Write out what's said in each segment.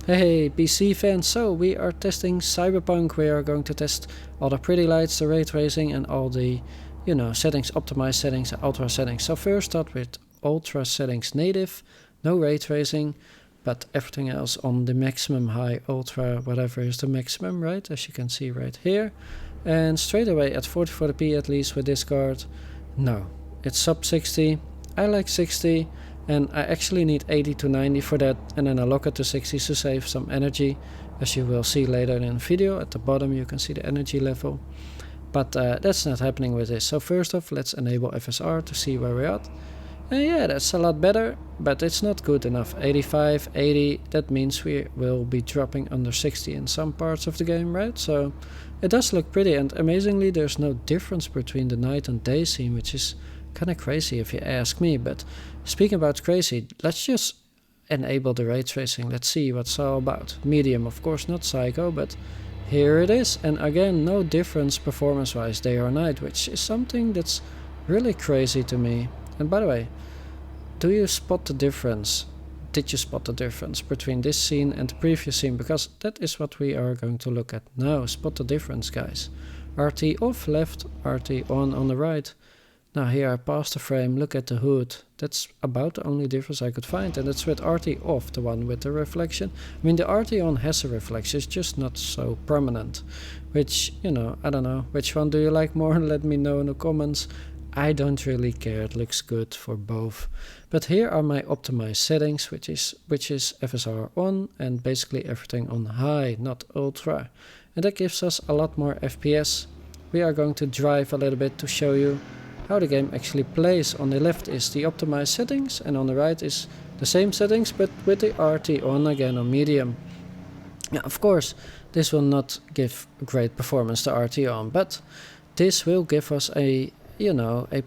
Hey PC fans, so we are testing Cyberpunk. We are going to test all the pretty lights, the ray tracing and all the, settings, optimized settings and ultra settings. So first start with ultra settings native, no ray tracing, but everything else on the maximum high, ultra, whatever is the maximum, right? As you can see right here. And straight away at 4040p at least with this card, no, it's sub 60, I like 60. And I actually need 80 to 90 for that, and then I lock it to 60 to save some energy, as you will see later in the video. At the bottom you can see the energy level, but that's not happening with this. So first off, let's enable FSR to see where we're at. And yeah, that's a lot better, but it's not good enough. 85, 80, that means we will be dropping under 60 in some parts of the game, right? So it does look pretty, and amazingly there's no difference between the night and day scene, which is kind of crazy if you ask me. But speaking about crazy, let's just enable the ray tracing. Let's see what's it's all about. Medium, of course, not psycho, but here it is. And again, no difference performance wise day or night, which is something that's really crazy to me. And by the way, do you spot the difference? Did you spot the difference between this scene and the previous scene? Because that is what we are going to look at now. Spot the difference, guys. RT off left, RT on the right. Now here I passed the frame, look at the hood. That's about the only difference I could find, and it's with RT off, the one with the reflection. I mean, the RT on has a reflection, it's just not so prominent. Which, I don't know, which one do you like more? Let me know in the comments. I don't really care, it looks good for both. But here are my optimized settings, which is FSR on, and basically everything on high, not ultra. And that gives us a lot more FPS. We are going to drive a little bit to show you how the game actually plays. On the left is the optimized settings, and on the right is the same settings but with the RT on again on medium. Now, of course, this will not give great performance to RT on, but this will give us a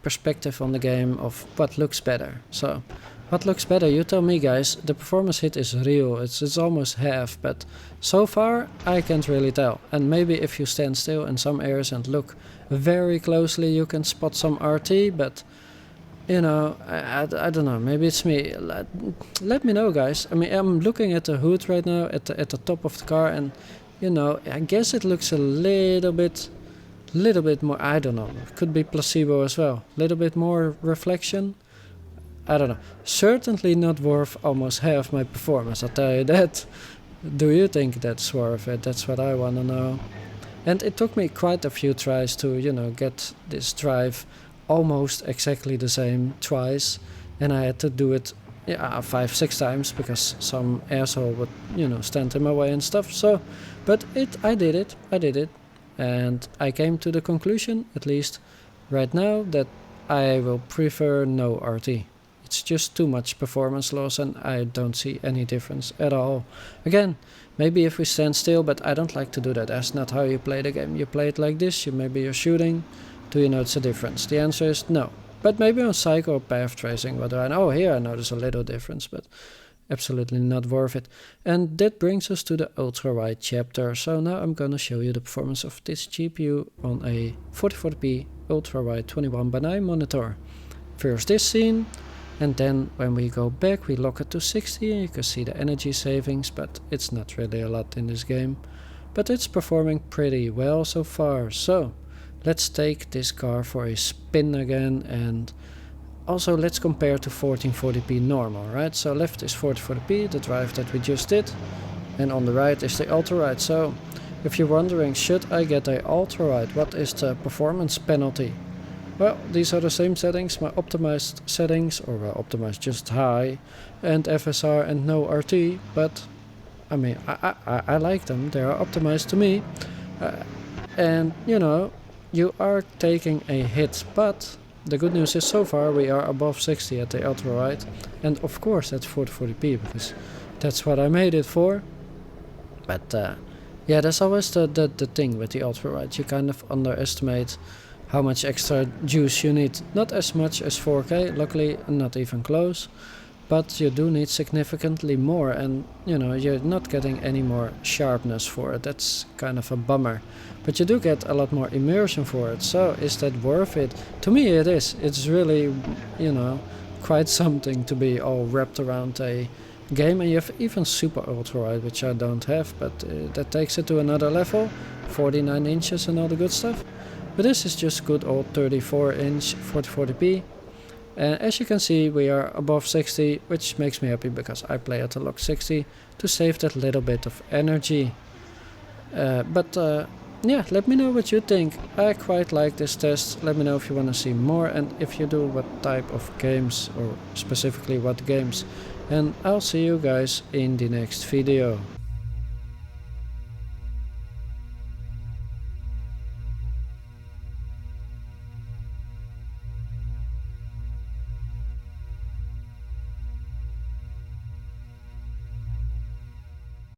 perspective on the game of what looks better. So what looks better? You tell me, guys. The performance hit is real, it's almost half, but so far I can't really tell. And maybe if you stand still in some areas and look very closely you can spot some RT, but I don't know, maybe it's me. Let me know, guys. I mean, I'm looking at the hood right now at the top of the car, and I guess it looks a little bit more, I don't know, it could be placebo as well, little bit more reflection. I don't know, certainly not worth almost half my performance, I'll tell you that. Do you think that's worth it? That's what I want to know. And it took me quite a few tries to, get this drive almost exactly the same twice. And I had to do it 5-6 times because some asshole would, stand in my way and stuff. So, but I did it. And I came to the conclusion, at least right now, that I will prefer no RT. It's just too much performance loss and I don't see any difference at all. Again, maybe if we stand still, but I don't like to do that. That's not how you play the game. You play it like this, maybe you're shooting. Do you notice a difference? The answer is no. But maybe on psycho or path tracing, what do I know? Here I notice a little difference, but absolutely not worth it. And that brings us to the Ultrawide chapter. So now I'm gonna show you the performance of this GPU on a 4040p Ultrawide 21:9 monitor. First this scene. And then when we go back we lock it to 60 and you can see the energy savings, but it's not really a lot in this game. But it's performing pretty well so far. So let's take this car for a spin again, and also let's compare to 1440p normal, right? So left is 4040p, the drive that we just did, and on the right is the Ultrawide. So if you're wondering, should I get a Ultrawide, what is the performance penalty? Well, these are the same settings, my optimized settings, or optimized just high, and FSR and no RT, but I mean, I like them, they are optimized to me, and you are taking a hit, but the good news is so far we are above 60 at the Ultrawide, and of course that's 4040p, because that's what I made it for. But yeah, that's always the thing with the Ultrawide, you kind of underestimate how much extra juice you need. Not as much as 4K, luckily not even close, but you do need significantly more, and you're not getting any more sharpness for it. That's kind of a bummer, but you do get a lot more immersion for it. So is that worth it? To me it is. It's really quite something to be all wrapped around a game, and you have even super ultrawide, which I don't have, but that takes it to another level, 49 inches and all the good stuff. But this is just good old 34 inch 4040p. And as you can see, we are above 60, which makes me happy because I play at a lock 60 to save that little bit of energy. Yeah, let me know what you think. I quite like this test. Let me know if you want to see more, and if you do, what type of games, or specifically what games. And I'll see you guys in the next video.